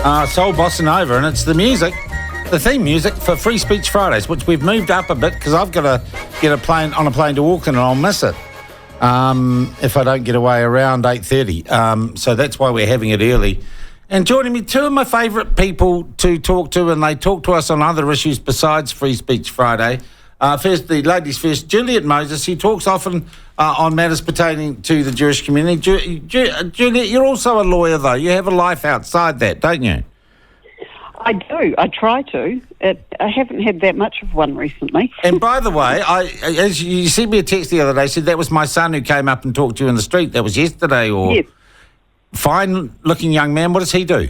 Soul Bossa Nova, and it's the theme music for Free Speech Fridays, which we've moved up a bit because I've got to get on a plane to Auckland and I'll miss it if I don't get away around 8:30. So that's why we're having it early. And joining me, two of my favourite people to talk to, and they talk to us on other issues besides Free Speech Friday. First, the ladies first, Juliet Moses. She talks often on matters pertaining to the Jewish community. Juliet, you're also a lawyer, though. You have a life outside that, don't you? I do. I try to. I haven't had that much of one recently. And by the way, as you sent me a text the other day, said that was my son who came up and talked to you in the street. That was yesterday, or... Yes. Fine-looking young man. What does he do?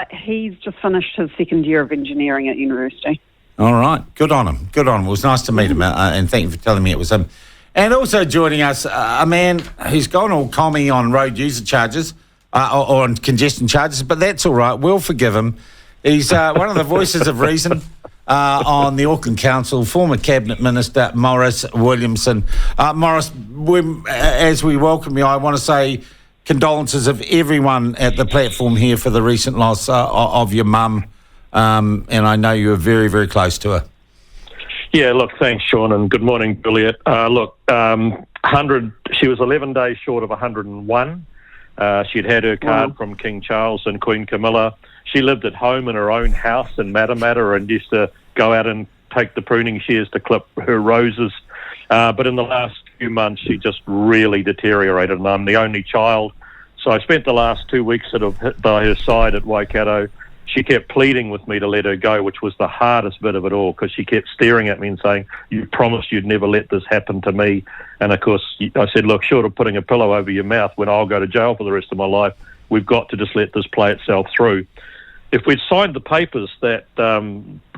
He's just finished his second year of engineering at university. All right. Good on him. Good on him. It was nice to meet him, and thank you for telling me it was him. And also joining us, a man who's gone all commie on road user charges, or on congestion charges, but that's all right. We'll forgive him. He's one of the voices of reason on the Auckland Council, former Cabinet Minister Maurice Williamson. Maurice, as we welcome you, I want to say condolences of everyone at the platform here for the recent loss of your mum, and I know you were very, very close to her. Yeah, look, thanks, Sean, and good morning, Juliet. She was 11 days short of 101. She'd had her card from King Charles and Queen Camilla. She lived at home in her own house in Matamata and used to go out and take the pruning shears to clip her roses. But in the last few months, she just really deteriorated, and I'm the only child. So I spent the last 2 weeks sort of by her side at Waikato. She kept pleading with me to let her go, which was the hardest bit of it all, because she kept staring at me and saying, "You promised you'd never let this happen to me." And of course, I said, "Look, short of putting a pillow over your mouth when I'll go to jail for the rest of my life, we've got to just let this play itself through." If we'd signed the papers that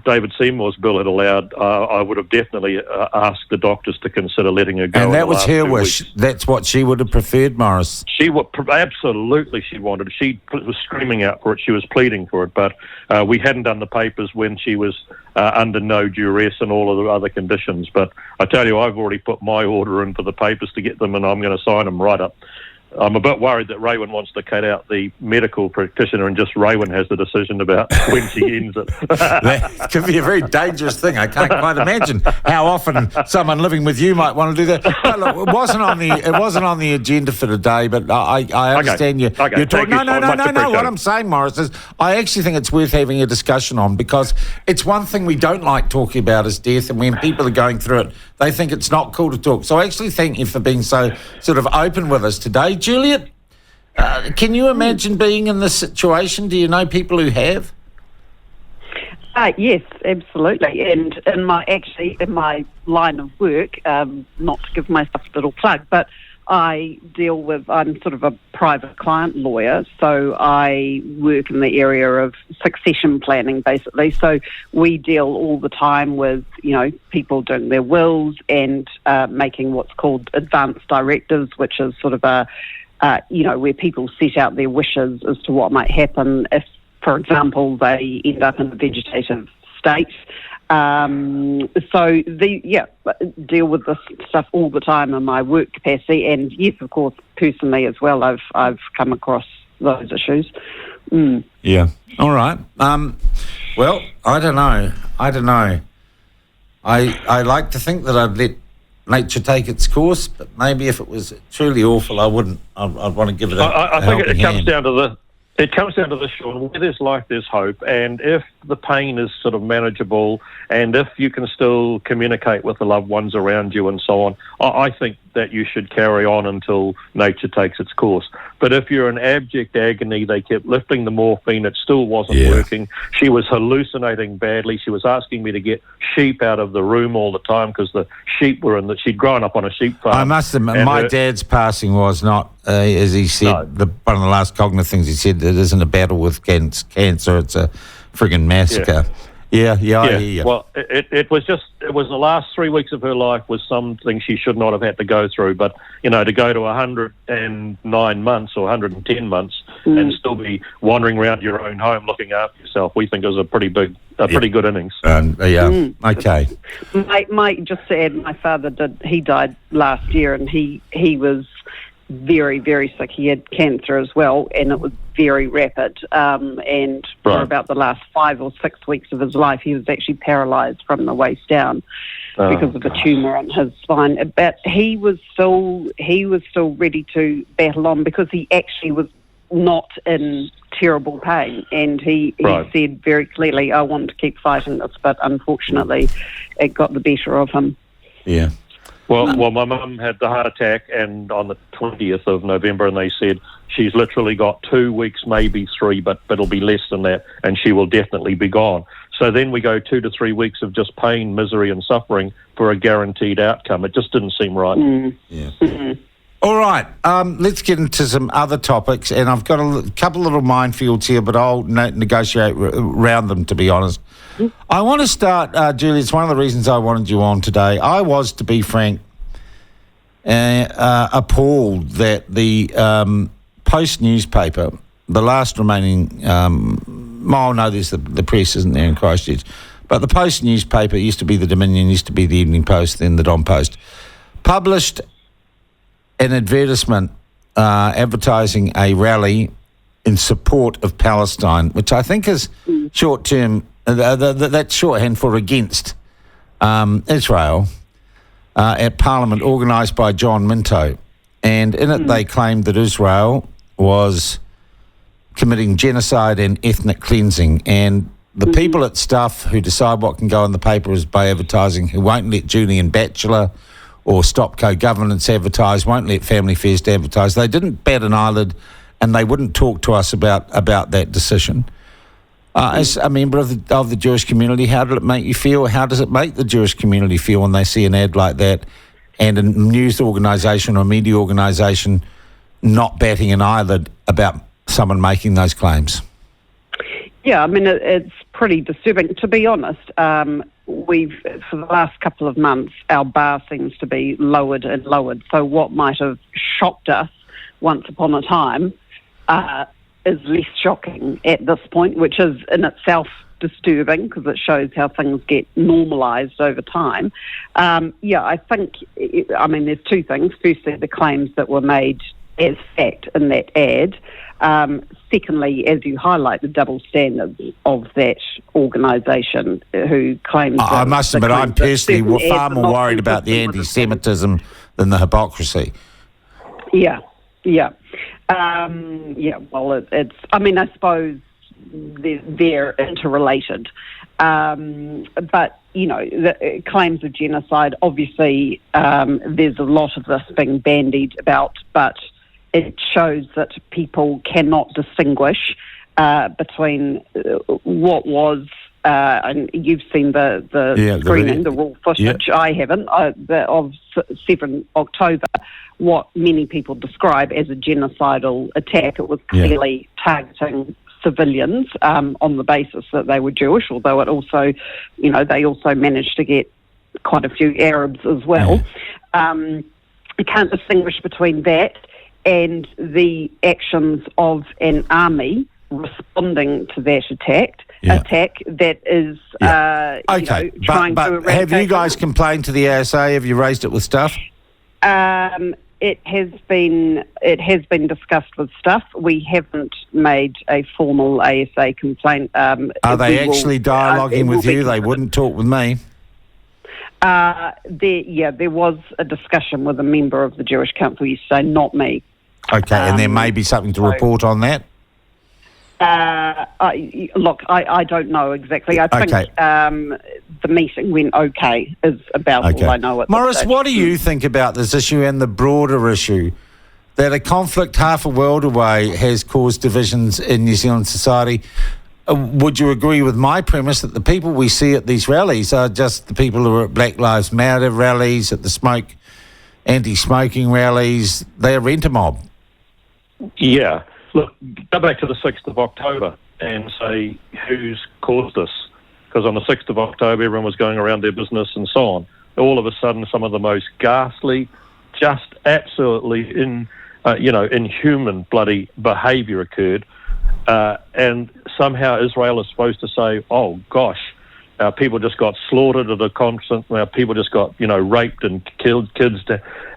David Seymour's bill had allowed, I would have definitely asked the doctors to consider letting her go. And that was her wish. That's what she would have preferred, Maurice. She would absolutely. She wanted it. She was screaming out for it. She was pleading for it. But we hadn't done the papers when she was under no duress and all of the other conditions. But I tell you, I've already put my order in for the papers to get them, and I'm going to sign them right up. I'm a bit worried that Raywin wants to cut out the medical practitioner and just Raywin has the decision about when she ends it. That could be a very dangerous thing. I can't quite imagine how often someone living with you might want to do that. But look, it wasn't on the agenda for today. But I understand you. You're talking. No. What I'm saying, Maurice, is I actually think it's worth having a discussion on, because it's one thing we don't like talking about is death, and when people are going through it, they think it's not cool to talk. So I actually thank you for being so sort of open with us today. Juliet, can you imagine being in this situation? Do you know people who have? Yes, absolutely. And in my line of work, not to give myself a little plug, but I'm sort of a private client lawyer, so I work in the area of succession planning, basically. So we deal all the time with, people doing their wills and making what's called advance directives, which is sort of where people set out their wishes as to what might happen if, for example, they end up in a vegetative state. Deal with this stuff all the time in my work capacity, and yes, of course, personally as well, I've come across those issues. Yeah. All right. Well, I don't know. I like to think that I'd let nature take its course, but maybe if it was truly awful, I wouldn't. I'd want to give it I think it comes down to It comes down to this, Sean. Where there's life, there's hope. And if the pain is sort of manageable, and if you can still communicate with the loved ones around you and so on, I think that you should carry on until nature takes its course. But if you're in abject agony, they kept lifting the morphine, it still wasn't working. She was hallucinating badly. She was asking me to get sheep out of the room all the time because the sheep were she'd grown up on a sheep farm. I must admit, my dad's passing was not, as he said, one of the last cognitive things he said, it isn't a battle with cancer, it's a friggin' massacre. Yeah, I hear you. Well, it was the last 3 weeks of her life was something she should not have had to go through. But, to go to 109 months or 110 months and still be wandering around your own home looking after yourself, we think it was a pretty good innings. Okay. Just to add, my father he died last year, and he was very, very sick. He had cancer as well, and it was very rapid. And for about the last 5 or 6 weeks of his life, he was actually paralysed from the waist down because of a tumour in his spine. But he was still ready to battle on because he actually was not in terrible pain, and he said very clearly, I want to keep fighting this, but unfortunately it got the better of him. Yeah. Well, my mum had the heart attack, and on the 20th of November, and they said she's literally got 2 weeks, maybe 3, but it'll be less than that, and she will definitely be gone. So then we go 2 to 3 weeks of just pain, misery and suffering for a guaranteed outcome. It just didn't seem right. Yeah. All right, let's get into some other topics, and I've got a couple little minefields here, but I'll negotiate around them, to be honest. I want to start, Julie, it's one of the reasons I wanted you on today. I was, to be frank, appalled that the Post newspaper, the last remaining, there's the press isn't there in Christchurch, but the Post newspaper, used to be the Dominion, used to be the Evening Post, then the Don Post, published an advertisement advertising a rally in support of Palestine, which I think is short-term, that's shorthand for against Israel, at Parliament, organised by John Minto. And in it they claimed that Israel was committing genocide and ethnic cleansing. And the people at Stuff who decide what can go in the paper is by advertising, who won't let Julian Batchelor or Stop Co-Governance advertise, won't let Family First advertise. They didn't bat an eyelid, and they wouldn't talk to us about that decision. As a member of the Jewish community, how did it make you feel? How does it make the Jewish community feel when they see an ad like that and a news organisation or a media organisation not batting an eyelid about someone making those claims? Yeah, I mean, it's pretty disturbing. To be honest, for the last couple of months, our bar seems to be lowered and lowered. So what might have shocked us once upon a time is less shocking at this point, which is in itself disturbing because it shows how things get normalised over time. I think, there's two things. Firstly, the claims that were made as fact in that ad. Secondly, as you highlight, the double standards of that organisation who claims... I must admit, I'm personally far more worried about the anti-Semitism than the hypocrisy. Yeah. Well, it's... I suppose they're interrelated. But, the claims of genocide, obviously, there's a lot of this being bandied about, but it shows that people cannot distinguish between what was, and you've seen the screening, the raw footage. I haven't, of 7 October, what many people describe as a genocidal attack. It was clearly targeting civilians on the basis that they were Jewish, although it also, they also managed to get quite a few Arabs as well. You can't distinguish between that and the actions of an army responding to that attack that is, trying to eradicate. Have you guys complained to the ASA? Have you raised it with Stuff? It has been discussed with Stuff. We haven't made a formal ASA complaint. Are they actually dialoguing with you? They wouldn't talk with me. There was a discussion with a member of the Jewish Council yesterday, not me. Okay, and there may be something to report on that? I don't know exactly. I think the meeting went okay, is about all I know at this Maurice, stage. what do you think about this issue and the broader issue that a conflict half a world away has caused divisions in New Zealand society? Would you agree with my premise that the people we see at these rallies are just the people who are at Black Lives Matter rallies, at the anti-smoking rallies? They're rent-a-mob. Yeah. Look, go back to the 6th of October and say who's caused this. Because on the 6th of October, everyone was going around their business and so on. All of a sudden, some of the most ghastly, just absolutely inhuman bloody behaviour occurred. And somehow Israel is supposed to say, oh, gosh, People just got slaughtered at a constant. People just got, raped and killed kids.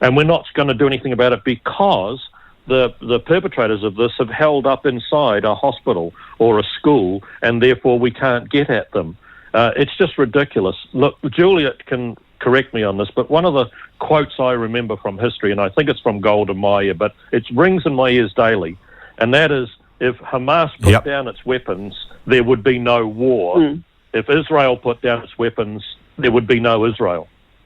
And we're not going to do anything about it because the perpetrators of this have held up inside a hospital or a school, and therefore we can't get at them. It's just ridiculous. Look, Juliet can correct me on this, but one of the quotes I remember from history, and I think it's from Golda Meir, but it rings in my ears daily, and that is, if Hamas put down its weapons, there would be no war. If Israel put down its weapons, there would be no Israel.